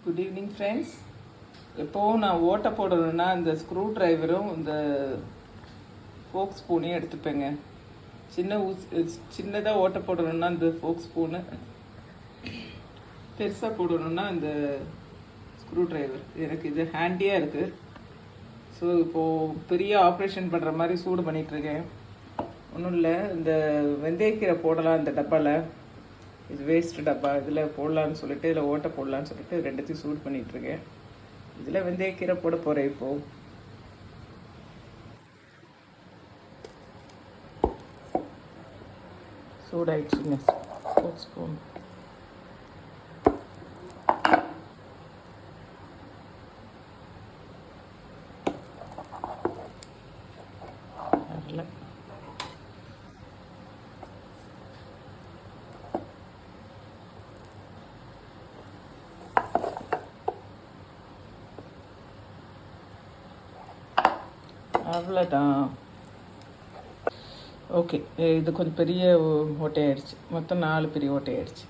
Good evening friends. எப்போவும் நான் ஓட்டை போடணுன்னா இந்த ஸ்க்ரூ ட்ரைவரும் இந்த ஃபோக் ஸ்பூனையும் எடுத்துப்பேங்க. சின்னதாக ஓட்டை போடணுன்னா இந்த ஃபோக் ஸ்பூனு, பெருசாக போடணுன்னா இந்த ஸ்க்ரூ ட்ரைவர். எனக்கு இது ஹேண்டியாக இருக்குது. ஸோ இப்போது பெரிய ஆப்ரேஷன் பண்ணுற மாதிரி சூடு பண்ணிகிட்ருக்கேன். ஒன்றும் இல்லை, இந்த வெந்தயக்கீரை போடலாம் இந்த டப்பாவில். இது வேஸ்ட்டு டப்பா, இதில் போடலான்னு சொல்லிட்டு, இதில் ஓட்டை போடலான்னு சொல்லிட்டு ரெண்டுத்தையும் சூடு பண்ணிகிட்ருக்கேன். இதில் வெந்தயக்கீரை போட போகிறேன். இப்போது சூடாயிடுச்சுங்க. ஃபோக் ஸ்பூன் அதில் அவ்வளோதான். ஓகே, இது கொஞ்சம் பெரிய ஓட்டையாயிடுச்சு. மொத்தம் 4 பெரிய ஓட்டையாயிடுச்சு.